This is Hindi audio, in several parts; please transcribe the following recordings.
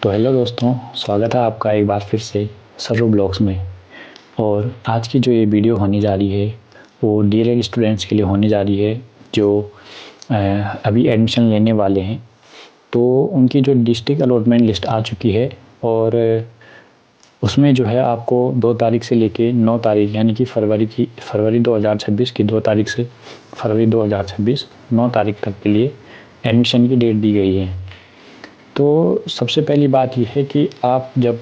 तो हेलो दोस्तों, स्वागत है आपका एक बार फिर से सर्व ब्लॉग्स में। और आज की जो ये वीडियो होने जा रही है वो डीएलएड स्टूडेंट्स के लिए होने जा रही है जो अभी एडमिशन लेने वाले हैं। तो उनकी जो डिस्ट्रिक्ट अलॉटमेंट लिस्ट आ चुकी है और उसमें जो है आपको 2 तारीख से लेके 9 तारीख यानी कि फरवरी 2026 की 2 तारीख से फरवरी 2026 9 तारीख तक के लिए एडमिशन की डेट दी गई है। तो सबसे पहली बात यह है कि आप जब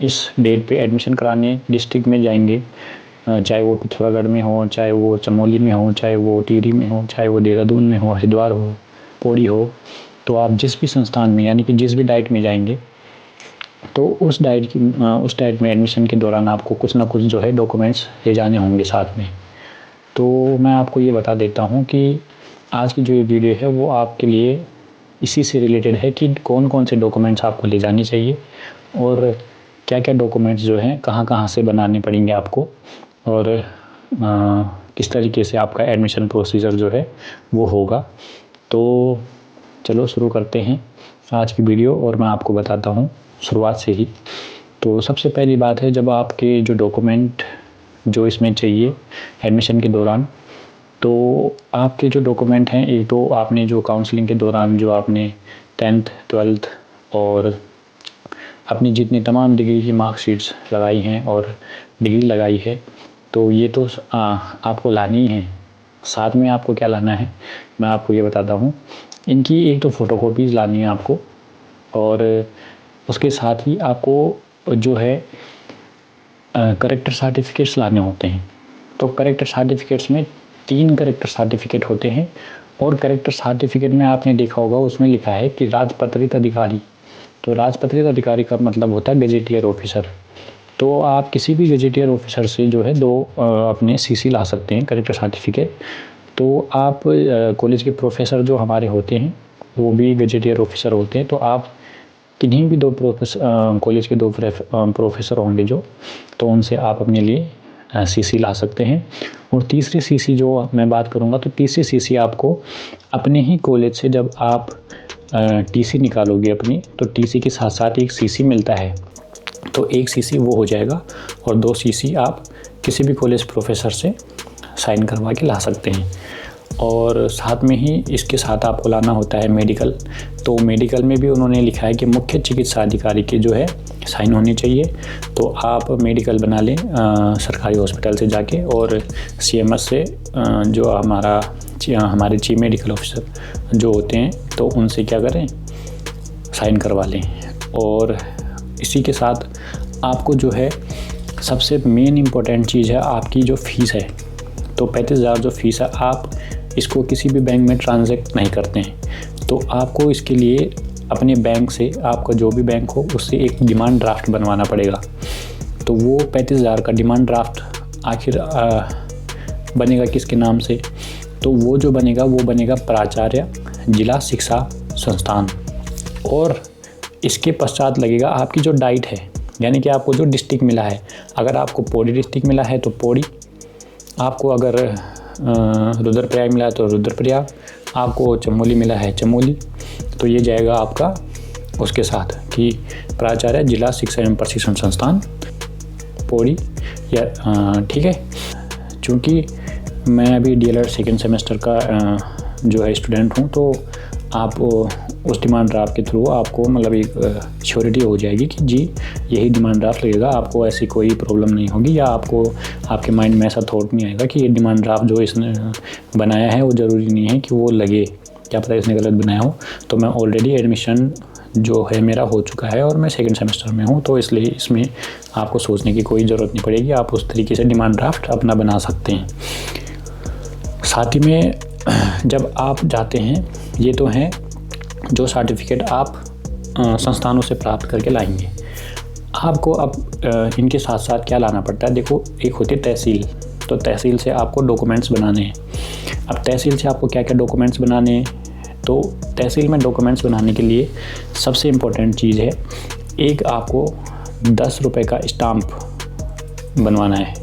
इस डेट पे एडमिशन कराने डिस्ट्रिक्ट में जाएंगे, चाहे वो पिथौरागढ़ में हो, चाहे वो चमोली में हो, चाहे वो टिहरी में हो, चाहे वो देहरादून में हो, हरिद्वार हो, पौड़ी हो, तो आप जिस भी संस्थान में यानी कि जिस भी डाइट में जाएंगे तो उस डाइट में एडमिशन के दौरान आपको कुछ ना कुछ जो है डॉक्यूमेंट्स ले जाने होंगे साथ में। तो मैं आपको ये बता देता हूँ कि आज की जो ये वीडियो है वो आपके लिए इसी से रिलेटेड है कि कौन कौन से डॉक्यूमेंट्स आपको ले जाने चाहिए और क्या क्या डॉक्यूमेंट्स जो हैं कहाँ कहाँ से बनाने पड़ेंगे आपको, और किस तरीके से आपका एडमिशन प्रोसीजर जो है वो होगा। तो चलो शुरू करते हैं आज की वीडियो और मैं आपको बताता हूँ शुरुआत से ही। तो सबसे पहली बात है, जब आपके जो डॉक्यूमेंट जो इसमें चाहिए एडमिशन के दौरान, तो आपके जो डॉक्यूमेंट हैं, एक तो आपने जो काउंसलिंग के दौरान जो आपने 10th 12th और अपनी जितनी तमाम डिग्री की मार्कशीट्स लगाई हैं और डिग्री लगाई है, तो ये तो आपको लानी है। साथ में आपको क्या लाना है मैं आपको ये बताता हूँ। इनकी एक तो फ़ोटोकॉपीज़ लानी है आपको, और उसके साथ ही आपको जो है करेक्टर सर्टिफिकेट्स लाने होते हैं। तो करेक्टर सर्टिफिकेट्स में 3 करेक्टर सर्टिफिकेट होते हैं, और करेक्टर सर्टिफिकेट में आपने देखा होगा उसमें लिखा है कि राजपत्रित अधिकारी। तो राजपत्रित अधिकारी का मतलब होता है गजेटियर ऑफिसर। तो आप किसी भी गजेटियर ऑफिसर से जो है 2 अपने सीसी ला सकते हैं करेक्टर सर्टिफिकेट। तो आप कॉलेज के प्रोफेसर जो हमारे होते हैं वो भी गजेटियर ऑफिसर होते हैं। तो आप किन्हीं भी 2 कॉलेज के 2 प्रोफेसर होंगे जो, तो उनसे आप अपने लिए सीसी ला सकते हैं। और तीसरी सीसी जो मैं बात करूंगा, तो तीसरी सीसी आपको अपने ही कॉलेज से जब आप टीसी निकालोगे अपनी, तो टीसी के साथ साथ एक सीसी मिलता है। तो एक सीसी वो हो जाएगा और 2 सीसी आप किसी भी कॉलेज प्रोफेसर से साइन करवा के ला सकते हैं। और साथ में ही इसके साथ आपको लाना होता है मेडिकल। तो मेडिकल में भी उन्होंने लिखा है कि मुख्य चिकित्सा अधिकारी के जो है साइन होनी चाहिए। तो आप मेडिकल बना लें सरकारी हॉस्पिटल से जाके, और सीएमएस से जो हमारे चीफ मेडिकल ऑफिसर जो होते हैं तो उनसे क्या करें, साइन करवा लें। और इसी के साथ आपको जो है सबसे मेन इम्पोर्टेंट चीज़ है आपकी जो फ़ीस है। तो 35,000 जो फ़ीस है, आप इसको किसी भी बैंक में ट्रांजैक्ट नहीं करते हैं। तो आपको इसके लिए अपने बैंक से, आपका जो भी बैंक हो उससे एक डिमांड ड्राफ्ट बनवाना पड़ेगा। तो वो 35,000 का डिमांड ड्राफ्ट आखिर बनेगा किसके नाम से, तो वो जो बनेगा वो बनेगा प्राचार्य जिला शिक्षा संस्थान। और इसके पश्चात लगेगा आपकी जो डाइट है, यानी कि आपको जो डिस्ट्रिक्ट मिला है। अगर आपको पौड़ी डिस्ट्रिक्ट मिला है तो पौड़ी, आपको अगर रुद्रप्रयाग मिला है तो रुद्रप्रयाग, आपको चमोली मिला है चमोली, तो ये जाएगा आपका उसके साथ कि प्राचार्य जिला शिक्षा एवं प्रशिक्षण संस्थान पौड़ी या ठीक है। चूँकि मैं अभी डीएलएड सेकेंड सेमेस्टर का जो है स्टूडेंट हूँ, तो आप उस डिमांड ड्राफ्ट के थ्रू आपको मतलब एक श्योरिटी हो जाएगी कि जी यही डिमांड ड्राफ्ट लगेगा, आपको ऐसी कोई प्रॉब्लम नहीं होगी, या आपको आपके माइंड में ऐसा थॉट नहीं आएगा कि ये डिमांड ड्राफ्ट जो इसने बनाया है वो ज़रूरी नहीं है कि वो लगे, क्या पता इसने गलत बनाया हो। तो मैं ऑलरेडी एडमिशन जो है मेरा हो चुका है और मैं सेकेंड सेमेस्टर में हूँ, तो इसलिए इसमें आपको सोचने की कोई ज़रूरत नहीं पड़ेगी, आप उस तरीके से डिमांड ड्राफ्ट अपना बना सकते हैं। साथ ही में जब आप जाते हैं, ये तो हैं जो सर्टिफिकेट आप संस्थानों से प्राप्त करके लाएंगे। आपको अब इनके साथ साथ क्या लाना पड़ता है, देखो एक होती है तहसील। तो तहसील से आपको डॉक्यूमेंट्स बनाने हैं। अब तहसील से आपको क्या क्या डॉक्यूमेंट्स बनाने हैं, तो तहसील में डॉक्यूमेंट्स बनाने के लिए सबसे इम्पोर्टेंट चीज़ है, एक आपको 10 रुपये का स्टाम्प बनवाना है,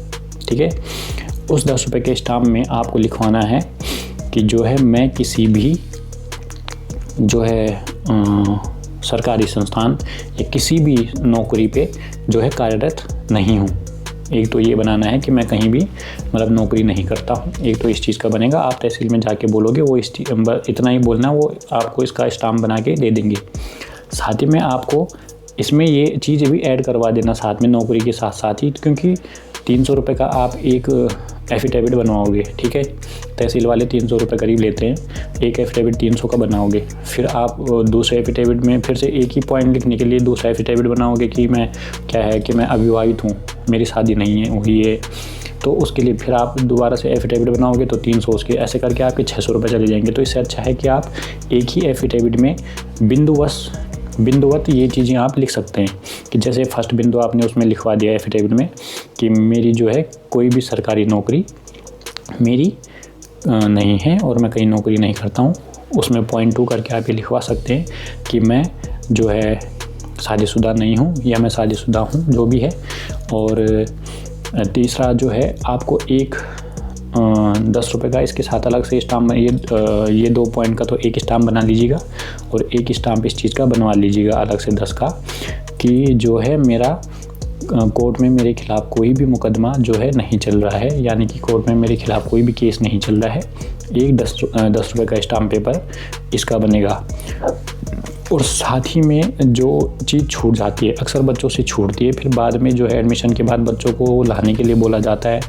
ठीक है। उस 10 रुपये के स्टाम्प में आपको लिखवाना है कि जो है मैं किसी भी जो है सरकारी संस्थान या किसी भी नौकरी पे जो है कार्यरत नहीं हूँ। एक तो ये बनाना है कि मैं कहीं भी मतलब नौकरी नहीं करता हूँ, एक तो इस चीज़ का बनेगा। आप तहसील में जाके बोलोगे, वो इतना ही बोलना, वो आपको इसका स्टाम्प बना के दे देंगे। साथ ही में आपको इसमें ये चीज़ भी ऐड करवा देना साथ में, नौकरी के साथ साथ ही, क्योंकि 300 रुपये का आप एक एफिडेविट बनवाओगे, ठीक है। तहसील वाले 300 रुपये करीब लेते हैं, एक एफिडेविट 300 का बनाओगे। फिर आप दूसरे एफिडेविट में फिर से एक ही पॉइंट लिखने के लिए दूसरा एफिडेविट बनाओगे कि मैं क्या है कि मैं अविवाहित हूँ, मेरी शादी नहीं है हुई है, तो उसके लिए फिर आप दोबारा से एफिडेविट बनाओगे तो 300 उसके, ऐसे करके आपके 600 रुपये चले जाएंगे। तो इससे अच्छा है कि आप एक ही एफिडेविट में बिंदुवत ये चीज़ें आप लिख सकते हैं कि जैसे फर्स्ट बिंदु आपने उसमें लिखवा दिया एफिडेविट में कि मेरी जो है कोई भी सरकारी नौकरी मेरी नहीं है और मैं कहीं नौकरी नहीं करता हूँ। उसमें पॉइंट 2 करके आप ये लिखवा सकते हैं कि मैं जो है शादीशुदा नहीं हूँ या मैं शादीशुदा हूँ, जो भी है। और तीसरा जो है आपको एक 10 रुपये का इसके साथ अलग से स्टाम्प, ये 2 पॉइंट का तो एक स्टाम्प बना लीजिएगा और एक स्टाम्प इस चीज़ का बनवा लीजिएगा अलग से 10 का, कि जो है मेरा कोर्ट में मेरे खिलाफ़ कोई भी मुकदमा जो है नहीं चल रहा है, यानी कि कोर्ट में मेरे खिलाफ़ कोई भी केस नहीं चल रहा है। एक 10 रुपये का स्टाम्प पेपर इसका बनेगा। और साथ ही में जो चीज़ छूट जाती है, अक्सर बच्चों से छूटती है, फिर बाद में जो है एडमिशन के बाद बच्चों को लाने के लिए बोला जाता है,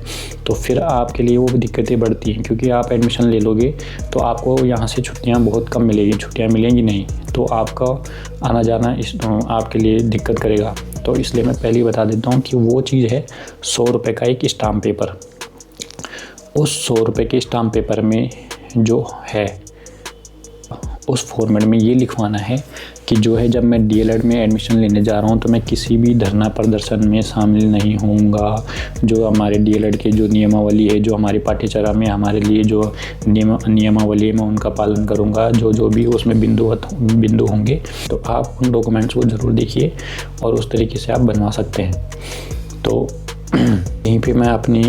तो फिर आपके लिए वो दिक्कतें बढ़ती हैं, क्योंकि आप एडमिशन ले लोगे तो आपको यहाँ से छुट्टियाँ बहुत कम मिलेगी, छुट्टियाँ मिलेंगी नहीं, तो आपका आना जाना आपके लिए दिक्कत करेगा। तो इसलिए मैं पहले ही बता देता हूँ कि वो चीज़ है 100 रुपये का एक स्टाम्प पेपर। उस 100 रुपये के स्टाम्प पेपर में जो है उस फॉर्मेट में ये लिखवाना है कि जो है जब मैं डीएलएड में एडमिशन लेने जा रहा हूँ तो मैं किसी भी धरना प्रदर्शन में शामिल नहीं होऊंगा। जो हमारे डीएलएड के जो नियमावली है, जो हमारी पाठ्यचर्या में हमारे लिए जो नियमावली है, मैं उनका पालन करूँगा। जो भी उसमें बिंदु होंगे, तो आप उन डॉक्यूमेंट्स को ज़रूर देखिए और उस तरीके से आप बनवा सकते हैं। तो यहीं पे मैं अपनी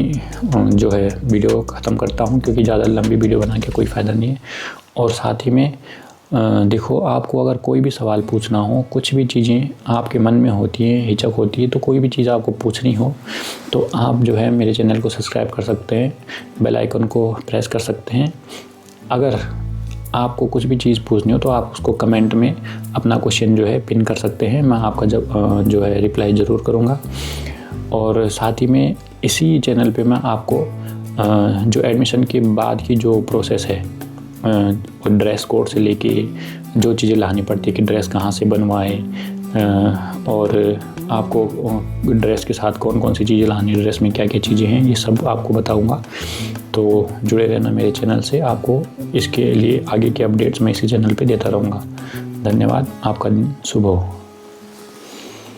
जो है वीडियो ख़त्म करता हूँ, क्योंकि ज़्यादा लंबी वीडियो बना के कोई फ़ायदा नहीं है। और साथ ही में देखो, आपको अगर कोई भी सवाल पूछना हो, कुछ भी चीज़ें आपके मन में होती हैं, हिचक होती है, तो कोई भी चीज़ आपको पूछनी हो तो आप जो है मेरे चैनल को सब्सक्राइब कर सकते हैं, बेल आइकन को प्रेस कर सकते हैं। अगर आपको कुछ भी चीज़ पूछनी हो तो आप उसको कमेंट में अपना क्वेश्चन जो है पिन कर सकते हैं, मैं आपका जो है रिप्लाई ज़रूर करूँगा। और साथ ही में इसी चैनल पे मैं आपको जो एडमिशन के बाद की जो प्रोसेस है, ड्रेस कोड से लेके जो चीज़ें लानी पड़ती है कि ड्रेस कहाँ से बनवाएं, और आपको ड्रेस के साथ कौन कौन सी चीज़ें लानी, ड्रेस में क्या क्या चीज़ें हैं, ये सब आपको बताऊंगा। तो जुड़े रहना मेरे चैनल से, आपको इसके लिए आगे के अपडेट्स मैं इसी चैनल पे देता रहूँगा। धन्यवाद, आपका दिन शुभ हो।